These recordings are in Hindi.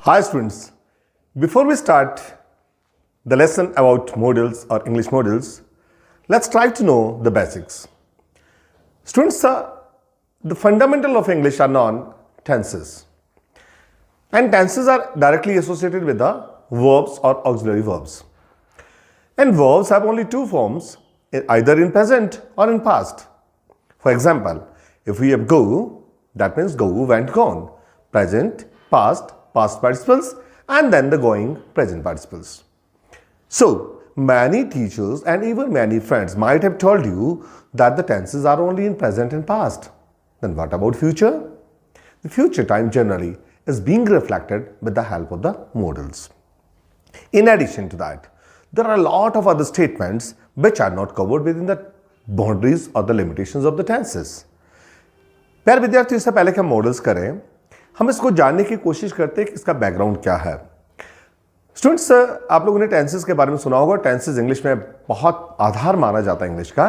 Hi students, before we start the lesson about modals or English modals, let's try to know the basics. Students, the fundamental of English are known tenses, and tenses are directly associated with the verbs or auxiliary verbs. And verbs have only two forms, either in present or in past. For example, if we have go, that means go, went, gone. Present, past participles, and then the going present participles. So, many teachers and even many friends might have told you that the tenses are only in present and past. Then what about future? The future time generally is being reflected with the help of the modals. In addition to that, there are a lot of other statements which are not covered within the boundaries or the limitations of the tenses. प्यारे विद्यार्थियों, इससे पहले कि हम मॉडल्स करें, हम इसको जानने की कोशिश करते हैं कि इसका बैकग्राउंड क्या है। स्टूडेंट्स, आप लोगों ने टेंसेस के बारे में सुना होगा। टेंसेस इंग्लिश में बहुत आधार माना जाता है इंग्लिश का,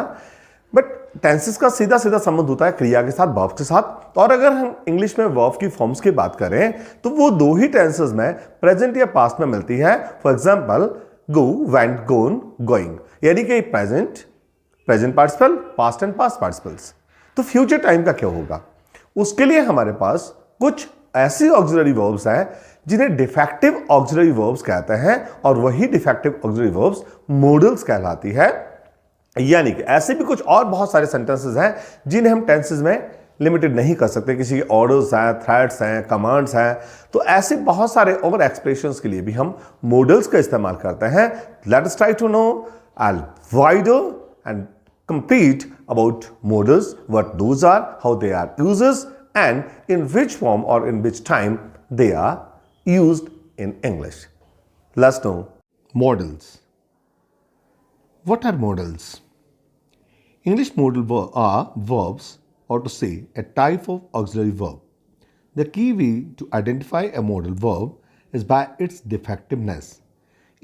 बट टेंसेस का सीधा सीधा संबंध होता है क्रिया के साथ, वर्ब के साथ। और अगर हम इंग्लिश में वर्ब की फॉर्म्स की बात करें तो वो दो ही टेंसेस में प्रेजेंट या पास्ट में मिलती है। For example, go, went, gone, going, यानी कि present participle, past and past participles. तो फ्यूचर टाइम का क्या होगा? उसके लिए हमारे पास कुछ ऐसी ऑक्सिलरी वर्ब्स हैं जिन्हें डिफेक्टिव ऑक्सिलरी वर्ब्स कहते हैं, और वही डिफेक्टिव ऑक्सिलरी वर्ब्स मॉडल्स कहलाती है। यानी कि ऐसे भी कुछ और बहुत सारे सेंटेंसेस हैं जिन्हें हम टेंसेस में लिमिटेड नहीं कर सकते। किसी के ऑर्डर्स हैं, थ्रेड्स हैं, कमांड्स हैं, तो ऐसे बहुत सारे और एक्सप्रेशंस के लिए भी हम मॉडल्स का इस्तेमाल करते हैं। Let us try to know a wider and complete about modals, what those are, how they are uses, and in which form or in which time they are used in English. Let's know modals. What are modals? English modal are verbs, or to say a type of auxiliary verb. The key way to identify a modal verb is by its defectiveness.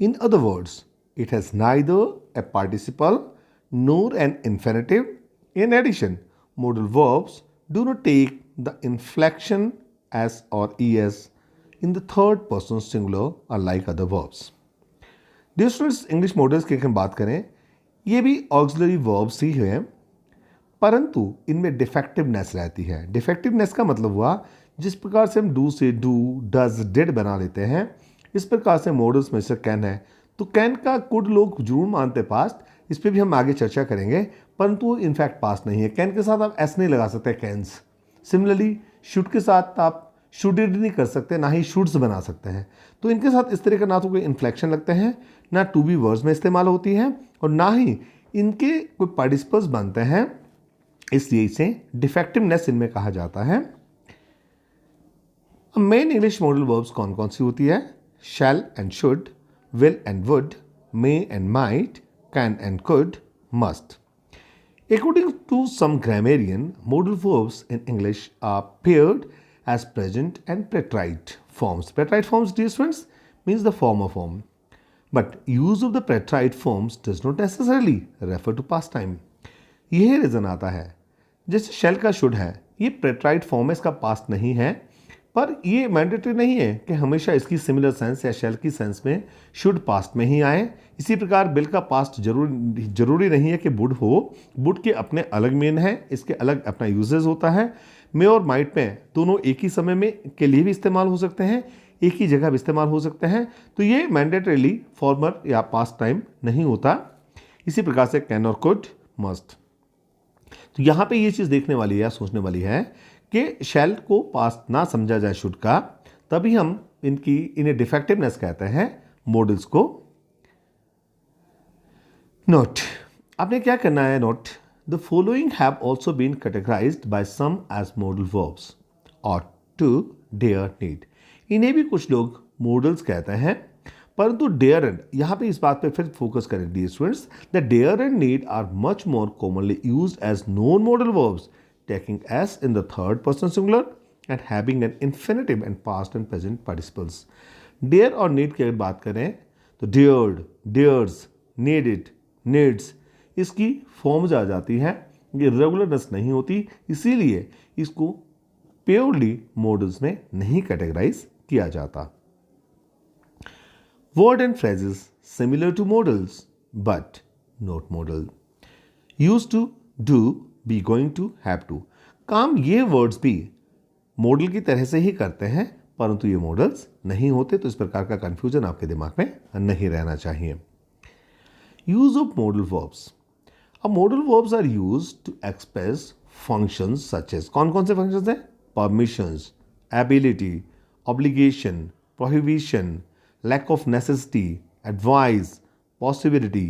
In other words, it has neither a participle nor an infinitive. In addition, modal verbs do not take the inflection s or es in the third person singular unlike other verbs. Dear students, English modals की हम बात करें, ये भी auxiliary verbs ही हैं, परंतु इनमें डिफेक्टिवनेस रहती है। डिफेक्टिवनेस का मतलब हुआ जिस प्रकार से हम डू से डू, डज, डिड बना लेते हैं, इस प्रकार से मॉडल्स में से कैन है। तो कैन का कुड लोग जरूर मानते पास्ट, इस पर भी हम आगे चर्चा करेंगे, परंतु वो इनफैक्ट पास्ट नहीं है। कैन के साथ आप एस नहीं लगा सकते, कैंस। सिमिलरली शुड के साथ आप शुडिड नहीं कर सकते, ना ही शुड्स बना सकते हैं। तो इनके साथ इस तरह का ना तो कोई इन्फ्लेक्शन लगते हैं, ना टू बी वर्ड्स में इस्तेमाल होती है, और ना ही इनके कोई पार्टिसिपल्स बनते हैं, इसलिए इसे डिफेक्टिवनेस इनमें कहा जाता है। मेन इंग्लिश मॉडल वर्ब्स कौन कौन सी होती है? Shall and should, will and would, may and might, can and could, must. According to some grammarian, modal verbs in English are paired as present and preterite forms. Preterite forms, dear students, means the former form. But use of the preterite forms does not necessarily refer to past time. यह रीज़न आता है, जैसे shall का should है, ये preterite form है, इसका past नहीं है, पर ये मैंडेटरी नहीं है कि हमेशा इसकी सिमिलर सेंस या शेल की सेंस में शुड पास्ट में ही आए। इसी प्रकार बिल का पास्ट जरूरी नहीं है कि वुड हो। वुड के अपने अलग मीन है, इसके अलग अपना यूजेस होता है। मे और माइट में दोनों एक ही समय में के लिए भी इस्तेमाल हो सकते हैं, एक ही जगह भी इस्तेमाल हो सकते हैं। तो ये मैंडेटरीली फॉर्मर या पास्ट टाइम नहीं होता। इसी प्रकार से कैन और कुड, मस्ट। तो यहाँ पे ये चीज़ देखने वाली या सोचने वाली है कि शैल को पास्ट ना समझा जाए शुड का, तभी हम इन्हें डिफेक्टिवनेस कहते हैं मॉडल्स को। नोट, आपने क्या करना है? Note, the following have also been categorised by some as modal verbs ought to, dare, need. इन्हें भी कुछ लोग मॉडल्स कहते हैं, परंतु डेयर एंड, यहाँ पे इस बात पे फिर फोकस करें dear students, the dare and need are much more commonly used as non modal verbs taking s in the third person singular and having an infinitive and past and present participles. Dare और need की अगर बात करें तो dared, dares, needed, needs, इसकी फॉर्म्स आ जाती हैं, ये रेगुलरनेस नहीं होती, इसीलिए इसको प्योरली मॉडल्स में नहीं कैटेगराइज किया जाता। Word and phrases similar to modals but not modal. Used to, do, be going to, have to. काम ये वर्ड्स भी मॉडल की तरह से ही करते हैं परंतु ये मॉडल्स नहीं होते, तो इस प्रकार का कंफ्यूजन आपके दिमाग में नहीं रहना चाहिए. Use of modal verbs. अब modal verbs are used to express functions such as. कौन कौन से फंक्शंस हैं? Permissions, ability, obligation, prohibition, lack of necessity, advice, possibility,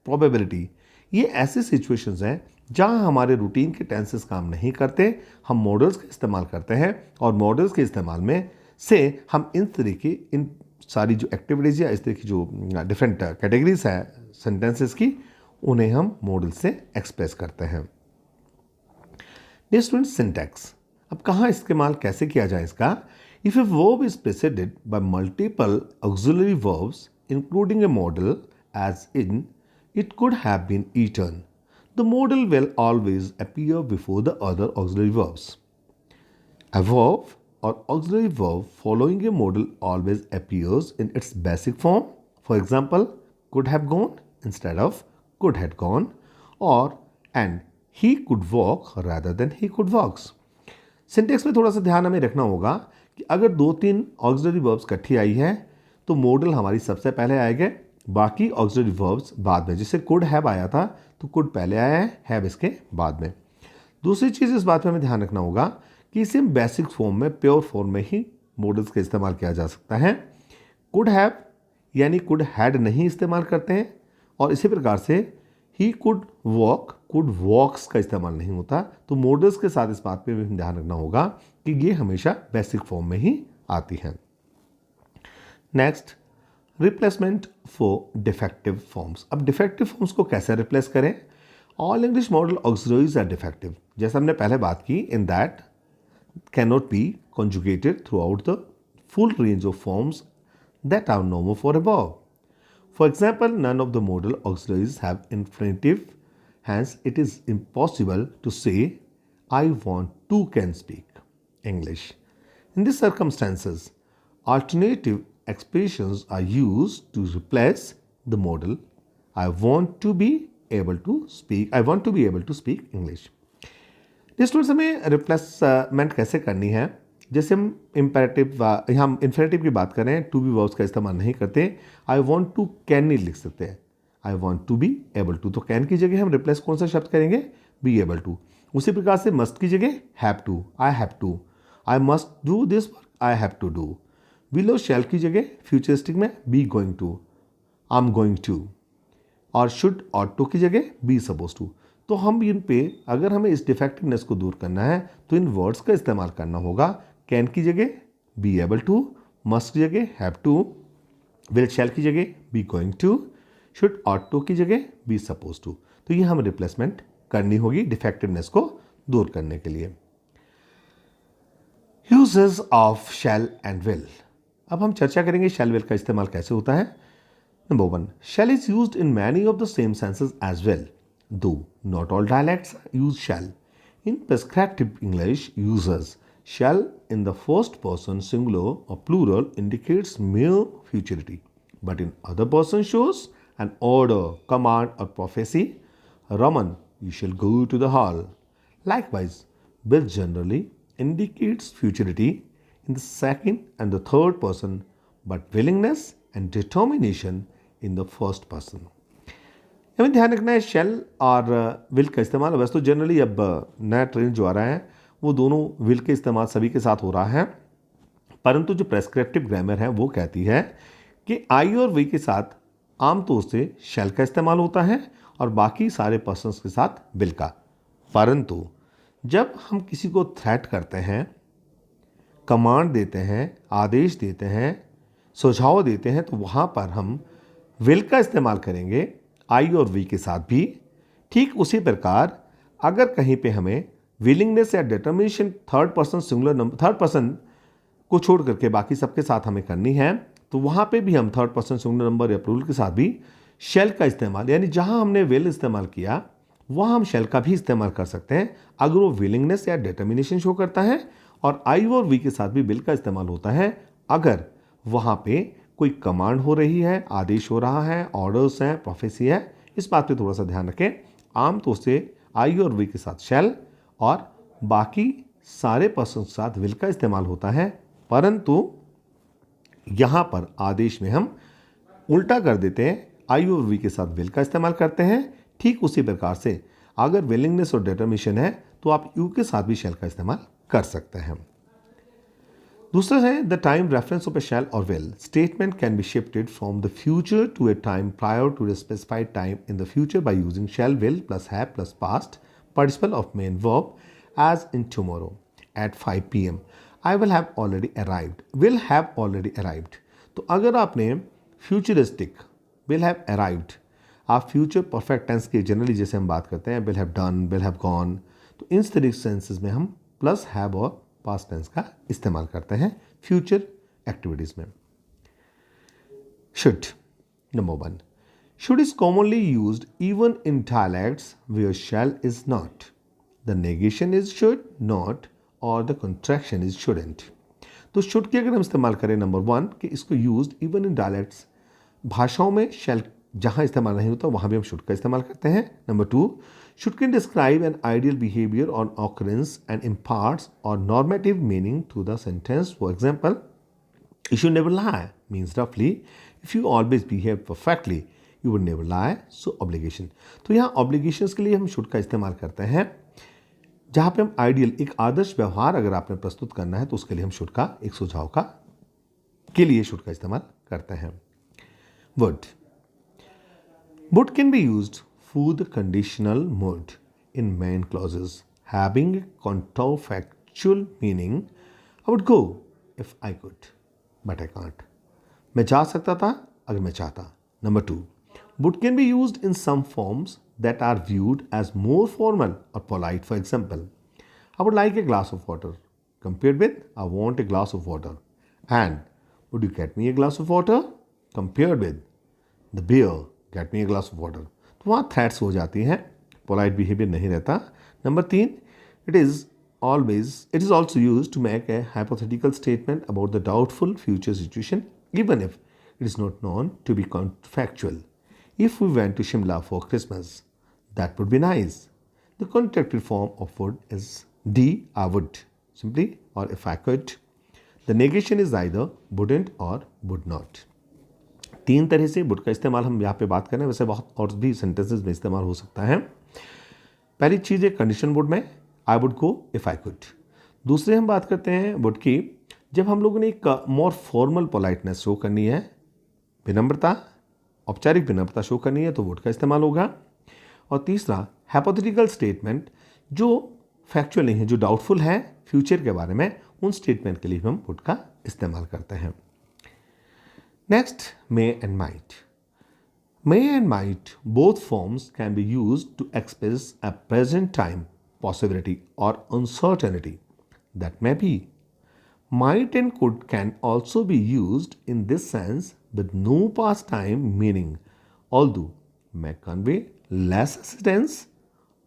probability. ये ऐसे सिचुएशंस हैं जहां हमारे रूटीन के टेंसेस काम नहीं करते, हम मॉडल्स का इस्तेमाल करते हैं और मॉडल्स के इस्तेमाल में से हम इन सारी जो एक्टिविटीज़ या इस तरह की जो डिफरेंट कैटेगरीज है सेंटेंसेस की, उन्हें हम मॉडल से एक्सप्रेस करते हैं. Next student, syntax. अब कहाँ इस्तेमाल कैसे किया जाए इसका? If a verb is preceded by multiple auxiliary verbs including a modal as in it could have been eaten, the modal will always appear before the other auxiliary verbs. A verb or auxiliary verb following a modal always appears in its basic form. For example, could have gone instead of could had gone, or and he could walk rather than he could walks. Syntax में थोड़ा सा ध्यान हमें रखना होगा कि अगर 2-3 ऑक्सिलरी वर्ब्स इकट्ठी आई है तो मॉडल हमारी सबसे पहले आएगा, बाकी ऑक्सिलरी वर्ब्स बाद में. जैसे कुड हैव आया था तो कुड पहले आया है, हैव इसके बाद में. दूसरी चीज़ इस बात में हमें ध्यान रखना होगा कि इसे बेसिक फॉर्म में, प्योर फॉर्म में ही मॉडल्स का इस्तेमाल किया जा सकता है. कुड हैव यानी कुड हैड नहीं इस्तेमाल करते हैं, और इसी प्रकार से ही कुड वॉक, कुड वॉक्स का इस्तेमाल नहीं होता. तो मॉडल्स के साथ इस बात पे भी ध्यान रखना होगा कि ये हमेशा बेसिक फॉर्म में ही आती हैं. Next, replacement for defective forms. अब डिफेक्टिव फॉर्म्स को कैसे रिप्लेस करें? All English modal auxiliaries are defective. जैसे हमने पहले बात की, in that can not be conjugated throughout the full range of forms that are normal for a verb. For example, none of the modal auxiliaries have infinitive, hence it is impossible to say I want to can speak English. In these circumstances, alternative expressions are used to replace the modal I want to be able to speak English. Students, हमें रिप्लेसमेंट कैसे करनी है? जैसे हम हम इन्फिनेटिव की बात करें, टू बी वर्ब्स का इस्तेमाल नहीं करते. आई वॉन्ट टू कैन नहीं लिख सकते हैं, I want to be able to. तो कैन की जगह हम रिप्लेस कौन सा शब्द करेंगे? Be able to. उसी प्रकार से मस्ट की जगह have to, I have to. I must do this work, I have to do. Will और शैल की जगह फ्यूचरिस्टिक में be going to, I am going to. और शुड और टू की जगह बी सपोज टू. तो हम इन पे अगर हमें इस डिफेक्टिवनेस को दूर करना है तो इन वर्ड्स का इस्तेमाल करना होगा. कैन की जगह बी एबल टू, मस्ट की जगह हैव टू, विल शैल की जगह बी गोइंग टू, शुड और टू की जगह बी सपोज टू. तो ये हम रिप्लेसमेंट करनी होगी डिफेक्टिवनेस को दूर करने के लिए. Uses of shall and will. अब हम चर्चा करेंगे शैल विल का इस्तेमाल कैसे होता है. Number 1, shall is used in many of the same senses as well, though not all dialects use shall. In prescriptive English, users shall in the first person singular or plural indicates mere futurity, but in other person shows an order, command or prophecy. Raman, you shall go to the hall. Likewise, will generally indicates futurity in the second and the third person, but willingness and determination in the first person. हमें ध्यान रखना है शेल और विल का इस्तेमाल. वैसे तो जनरली अब नया ट्रेंड जो आ रहा है वो दोनों विल के इस्तेमाल सभी के साथ हो रहा है, परंतु जो प्रेस्क्रिप्टिव ग्रामर है वो कहती है कि आई और वी के साथ आमतौर से शेल का इस्तेमाल होता है और बाकी सारे पर्सन्स के साथ विल का. परंतु जब हम किसी को थ्रेट करते हैं, कमांड देते हैं, आदेश देते हैं, सुझाव देते हैं, तो वहाँ पर हम विल का इस्तेमाल करेंगे आई और वी के साथ भी. ठीक उसी प्रकार अगर कहीं पे हमें विलिंगनेस या determination third person singular number, third person को छोड़ करके बाकी सबके साथ हमें करनी है, तो वहाँ पे भी हम थर्ड पर्सन सिंगुलर नंबर या प्लूरल के साथ भी शेल का इस्तेमाल, यानी जहाँ हमने विल इस्तेमाल किया वहाँ हम शेल का भी इस्तेमाल कर सकते हैं अगर वो विलिंगनेस या डिटर्मिनेशन शो करता है. और आई और वी के साथ भी विल का इस्तेमाल होता है अगर वहाँ पे कोई कमांड हो रही है, आदेश हो रहा है, ऑर्डर्स हैं, प्रोफेसी है, इस बात पे थोड़ा सा ध्यान रखें। आमतौर से आई और वी के साथ शैल और बाकी सारे पर्सन के साथ विल का इस्तेमाल होता है, परंतु यहाँ पर आदेश में हम उल्टा कर देते हैं, आई और वी के साथ विल का इस्तेमाल करते हैं। ठीक उसी प्रकार से अगर विलिंगनेस और डिटर्मिनेशन है तो आप यू के साथ भी शैल का इस्तेमाल कर सकते हैं। दूसरा है the time reference of a shall और will statement can be shifted from the future to a time prior to the specified time in the future by using shall will plus have plus past participle of main verb as in tomorrow at 5 PM I will have already arrived, will have already arrived. तो अगर आपने फ्यूचरिस्टिक विल हैव अराइव्ड, आप फ्यूचर परफेक्ट टेंस की जनरली जैसे हम बात करते हैं will have done, will have gone, तो इन तरीके सेंसेस में हम प्लस हैव और पास्ट टेंस का इस्तेमाल करते हैं फ्यूचर एक्टिविटीज में। Should, number 1, should is commonly used even in dialects where shall is not. The negation is should not और द कंट्रैक्शन इज शुडेंट। तो शुड की अगर हम इस्तेमाल करें नंबर 1 कि इसको यूज्ड इवन इन डायलैक्ट्स, भाषाओं में शैल जहाँ इस्तेमाल नहीं होता वहाँ भी हम शुड का इस्तेमाल करते हैं। Number 2, should can describe an ideal behaviour on occurrence and imparts और normative meaning to the sentence. For example, you should never lie means रफली if you always behave perfectly you would never lie, so obligation. तो यहाँ ऑब्लिगेशंस के लिए हम शुड का इस्तेमाल करते हैं, जहाँ पे हम आइडियल एक आदर्श व्यवहार अगर आपने प्रस्तुत करना है तो उसके लिए हम शुड का एक सुझाव का के लिए शुड का इस्तेमाल करते हैं। Word, would can be used for the conditional mode in main clauses having a counterfactual meaning. I would go if I could, but I can't. मैं जा सकता था अगर मैं चाहता। Number 2, would can be used in some forms that are viewed as more formal or polite. For example, I would like a glass of water compared with I want a glass of water, and would you get me a glass of water compared with the beer get me a glass of water. तो वहाँ थ्रेट्स हो जाती हैं, पोलाइट बिहेवियर नहीं रहता। Number 3, it is also use to make a hypothetical statement about the doubtful future situation even if it is not known to be counterfactual. If we went to Shimla for Christmas that would be nice. The contracted form of would is D I would simply or if I could. The negation is either wouldn't or would not. 3 तरह से वुड का इस्तेमाल हम यहाँ पे बात करें, वैसे बहुत और भी सेंटेंसेस में इस्तेमाल हो सकता है। पहली चीज़ है कंडीशन वुड में I would go if I could. दूसरे हम बात करते हैं वुड की जब हम लोगों ने एक मोर फॉर्मल पोलाइटनेस शो करनी है, विनम्रता, औपचारिक विनम्रता शो करनी है तो वुड का इस्तेमाल होगा। और तीसरा हाइपोथेटिकल स्टेटमेंट जो फैक्चुअल नहीं है, जो डाउटफुल है फ्यूचर के बारे में, उन स्टेटमेंट के लिए हम वुड का इस्तेमाल करते हैं। Next, may and might. May and might, both forms can be used to express a present time possibility or uncertainty that may be. Might and could can also be used in this sense with no past time meaning, although may convey less assistance,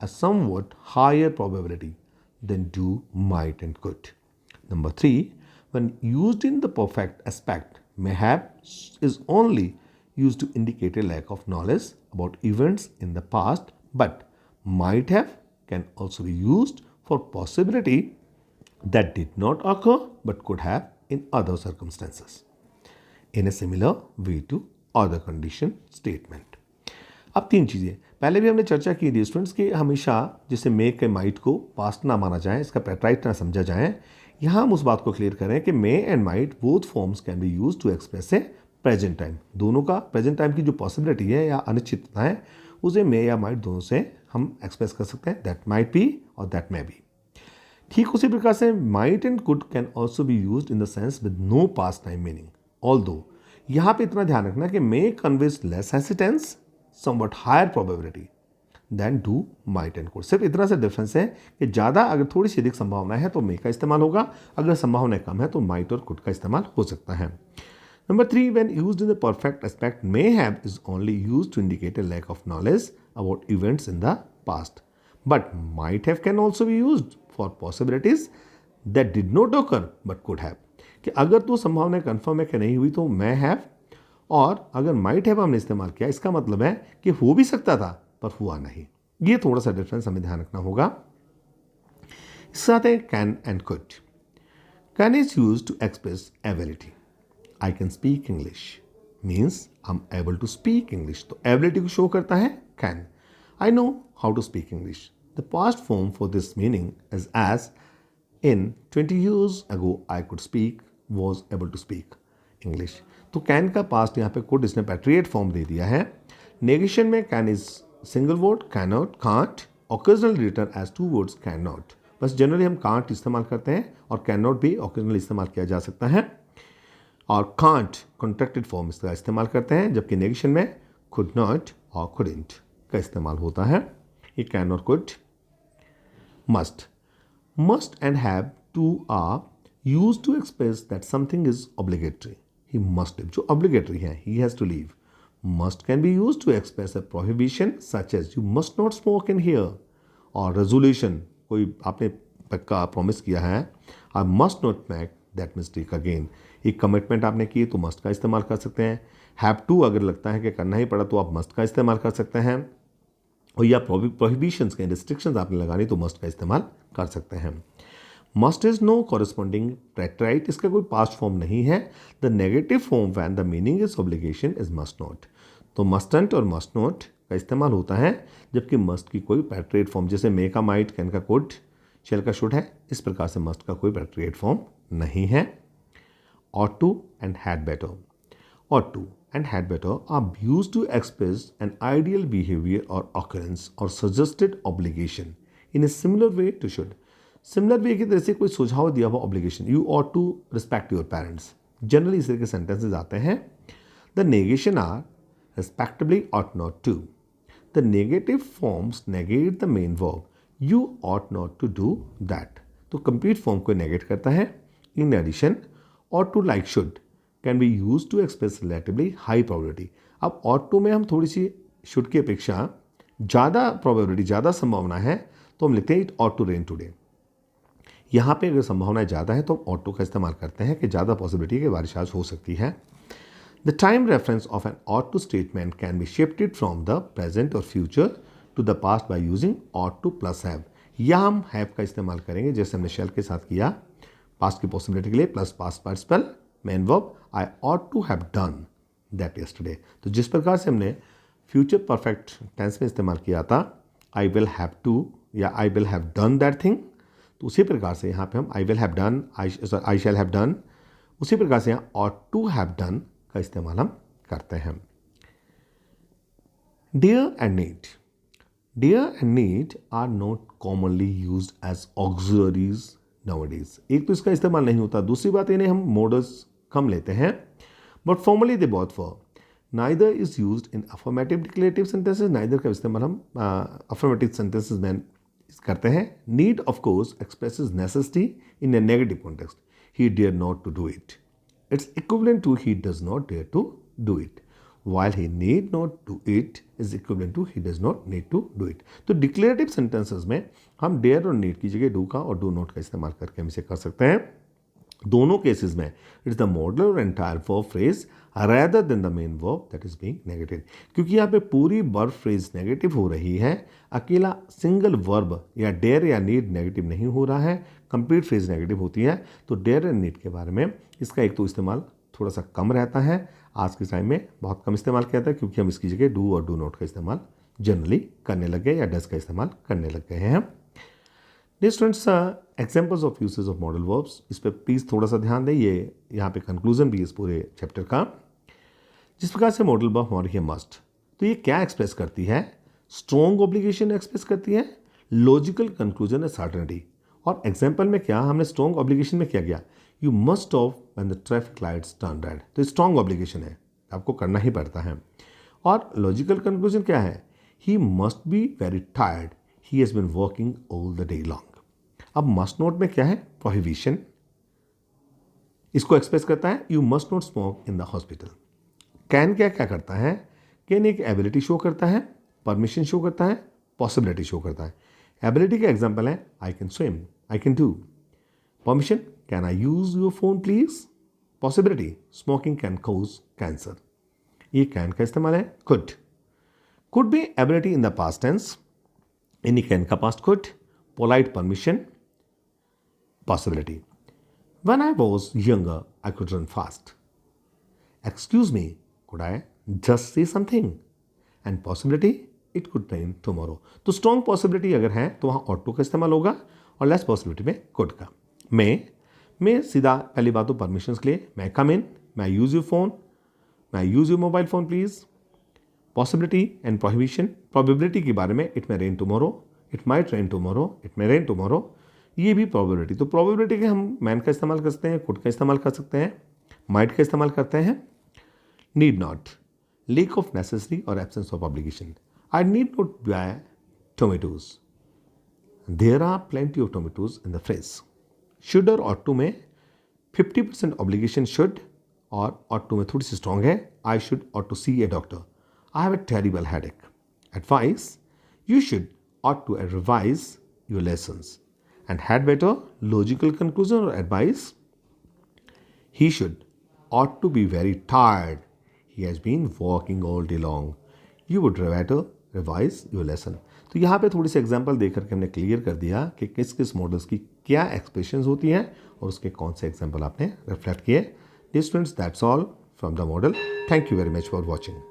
a somewhat higher probability than do might and could. Number 3, when used in the perfect aspect, may have is only used to indicate a lack of knowledge about events in the past, but might have can also be used for possibility that did not occur but could have in other circumstances in a similar way to other condition statement. अब 3 चीज़ें पहले भी हमने चर्चा की थी स्टूडेंट्स कि हमेशा जैसे मे के माइट को पास्ट ना माना जाए, इसका पेट्राइट ना समझा जाए। यहाँ हम उस बात को क्लियर करें कि may and might both forms can be use to express a present time. दोनों का प्रेजेंट टाइम की जो पॉसिबिलिटी है या अनिश्चितता है उसे मे या माइट दोनों से हम एक्सप्रेस कर सकते हैं, that might be or that may be. ठीक उसी प्रकार से might and could can also be use in the sense with no past time meaning, although यहाँ पे इतना ध्यान रखना कि may conveys less hesitance, somewhat higher probability than do might and could. सिर्फ इतना सा डिफरेंस है कि ज़्यादा अगर थोड़ी सी अधिक संभावना है तो मे का इस्तेमाल होगा, अगर संभावना कम है तो माइट और कुड का इस्तेमाल हो सकता है। Number 3, when used in the perfect aspect may have is only used to indicate a lack of knowledge about events in the past, but might have can also be used for possibilities that did not occur but could have. कि अगर तो संभावना कन्फर्म है कि नहीं हुई तो मे हैव और अगर माइट हैव हमने इस्तेमाल किया, इसका मतलब है कि हो भी सकता था पर हुआ नहीं। ये थोड़ा सा डिफरेंस हमें ध्यान रखना होगा। इसके साथ है can and could. Can is use to express ability. I can speak English means I am able to speak English, तो एबिलिटी को शो करता है can. I know how to speak English. The past form for this meaning is as in 20 years ago I could speak, was able to speak English। तो कैन का पास्ट यहाँ पे कुड इसने पैट्रिएट फॉर्म दे दिया है। नेगेशन में can is single word, can not, can't, occasionally written as two words can not. बस जनरली हम कांट इस्तेमाल करते हैं और कैन नॉट भी ऑकेजनली इस्तेमाल किया जा सकता है। और कांट कॉन्ट्रैक्टेड फॉर्म इसका इस्तेमाल करते हैं, जबकि नेगेशन में कुड नॉट और कुडंट का इस्तेमाल होता है। ये कैन और could. Must and have to are used to express that something is obligatory। He must live, जो obligatory है, he has to leave। Must can be used to express a prohibition such as you must not smoke in here। और resolution, कोई आपने पक्का प्रॉमिस किया है, I must not make that mistake again। एक कमिटमेंट आपने की तो must का इस्तेमाल कर सकते हैं। have to अगर लगता है कि करना ही पड़ा तो आप must का इस्तेमाल कर सकते हैं। और या प्रोहिबिशंस के रिस्ट्रिक्शंस आपने लगानी तो मस्ट का इस्तेमाल कर सकते हैं। मस्ट इज नो कॉरेस्पॉन्डिंग प्रेटराइट, इसका कोई पास्ट फॉर्म नहीं है। The negative form when the meaning is obligation is must not. तो मस्टंट और मस्ट नॉट का इस्तेमाल होता है, जबकि मस्ट की कोई पैट्रिएट फॉर्म, जैसे मे का माइट, कैन का कुड, शेल का शुड है, इस प्रकार से मस्ट का कोई पैट्रिएट फॉर्म नहीं है। ought to and had better। ought to and had better are used to express an ideal behavior or occurrence or suggested obligation in a similar way to should। Similar way की तरह से कोई सुझाव दिया हुआ obligation, you ought to respect your parents, generally इस तरह के सेंटेंसेज आते हैं। The negation are respectably ought not to। The negative forms negate the main verb, you ought not to do that। तो कंप्लीट फॉर्म को नेगेट करता है। In addition ought to like should can be use to express relatively high probability. अब ought to में हम थोड़ी सी should की अपेक्षा ज़्यादा प्रोबेबिलिटी, ज़्यादा संभावना है, तो हम लिखते हैं it ought to rain today। यहाँ पे अगर संभावना ज़्यादा है तो हम ought to का इस्तेमाल करते हैं कि ज़्यादा पॉसिबिलिटी कि बारिश आज हो सकती है। The time reference of an ought to statement can be shifted from the present or future to the past by using ought to plus have. या हम हैव का इस्तेमाल करेंगे जैसे हमने शेल के साथ किया, पास्ट की पॉसिबिलिटी के लिए plus past participle main verb I ought to have done that yesterday। तो जिस प्रकार से हमने फ्यूचर परफेक्ट टेंस में इस्तेमाल किया था आई विल हैव टू या आई will have done that thing, तो उसी प्रकार से यहाँ पे हम आई will have done, I shall have done, उसी प्रकार से यहाँ ought to have done का इस्तेमाल हम करते हैं। Dare and need. Dare and need are not commonly used as auxiliaries nowadays. एक तो इसका इस्तेमाल नहीं होता, दूसरी बात इन्हें हम मॉडल्स कम लेते हैं, but formally they both for. Neither is used in affirmative declarative sentences, neither का इस्तेमाल हम अफर्मेटिव सेंटेंसेज में करते हैं। Need of course expresses necessity in a negative context, he dare not to do it. It's equivalent to he does not dare to do it, while he need not do it is equivalent to he does not need to do it। तो डिक्लेरेटिव सेंटेंसेस में हम डेयर और नीड की जगह डू का और डू नॉट का इस्तेमाल करके हम इसे कर सकते हैं। दोनों केसेस में इट्स द मॉडल और entire verb phrase rather than the main verb that is being negated। क्योंकि यहाँ पे पूरी वर्ब फ्रेज नेगेटिव हो रही है, अकेला सिंगल वर्ब या डेयर या नीड नेगेटिव नहीं हो रहा है, कंप्लीट फ्रेज नेगेटिव होती है। तो डेयर एंड नीड के बारे में इसका एक तो इस्तेमाल थोड़ा सा कम रहता है, आज के टाइम में बहुत कम इस्तेमाल किया जाता है, क्योंकि हम इसकी जगह डू और डू नॉट का इस्तेमाल जनरली करने लग गए या डज का इस्तेमाल करने लग गए हैं। Students, examples of usage of modal verbs, इस पर प्लीज़ थोड़ा सा ध्यान दें, ये यहाँ पे कंक्लूजन भी इस पूरे चैप्टर का। जिस प्रकार से मॉडल वर्ब हमारी है मस्ट, तो ये क्या एक्सप्रेस करती है? स्ट्रॉन्ग ऑब्लिगेशन एक्सप्रेस करती है, लॉजिकल कंक्लूजन है, सर्टेनिटी। और एग्जाम्पल में क्या हमने स्ट्रॉन्ग ऑब्लिगेशन में क्या किया? You must of when the traffic lights turn red, तो स्ट्रॉन्ग ऑब्लिगेशन है, आपको करना ही पड़ता है। और लॉजिकल कंक्लूजन क्या है? He must be very tired, he has been working all the day long. अब मस्ट नॉट में क्या है? प्रोहिबिशन, इसको एक्सप्रेस करता है, you must not smoke in the hospital. Can क्या क्या करता है? कैन एक एबिलिटी शो करता है, परमिशन शो करता है, पॉसिबिलिटी शो करता है। एबिलिटी का एग्जाम्पल है I can swim, I can do. Permission, can I use your phone please. Possibility, smoking can cause cancer. ये कैन का इस्तेमाल है could. Could be ability in the past tense. इन कैन का past could. Polite permission. Possibility. When I was younger, I could run fast. Excuse me, could I just say something? And possibility, it could rain tomorrow. तो strong possibility अगर है तो वहाँ ought to का इस्तेमाल होगा और less possibility में could का. मैं सीधा पहली बात तो परमिशंस के लिए मैं come in, मैं use your phone, मैं use your mobile phone please. Possibility and prohibition, probability के बारे में it may rain tomorrow, it might rain tomorrow, it may rain tomorrow. ये भी प्रोबेबिलिटी. तो प्रोबेबिलिटी के हम मैन का इस्तेमाल कर सकते हैं, कुड का इस्तेमाल कर सकते हैं, माइट का इस्तेमाल करते हैं. Need not, lack of necessary or absence of obligation. I need not buy tomatoes. There are plenty of tomatoes in the fridge. Should or ought to में 50% obligation should or ought to में थोड़ी सी स्ट्रॉन्ग है. I should ought to see a doctor. I have a terrible headache. Advice, you should ought to revise your lessons. And had better, logical conclusion or advice. He should ought to be very tired. He has been walking all day long. You would better revise your lesson. तो यहाँ पे थोड़ी सी एग्जाम्पल देकर के हमने क्लियर कर दिया कि किस किस मॉडल्स की क्या एक्सप्रेशंस होती हैं और उसके कौन से एग्जाम्पल आपने रिफ्लेक्ट किए. Dear students, that's all from the model. Thank you very much for watching.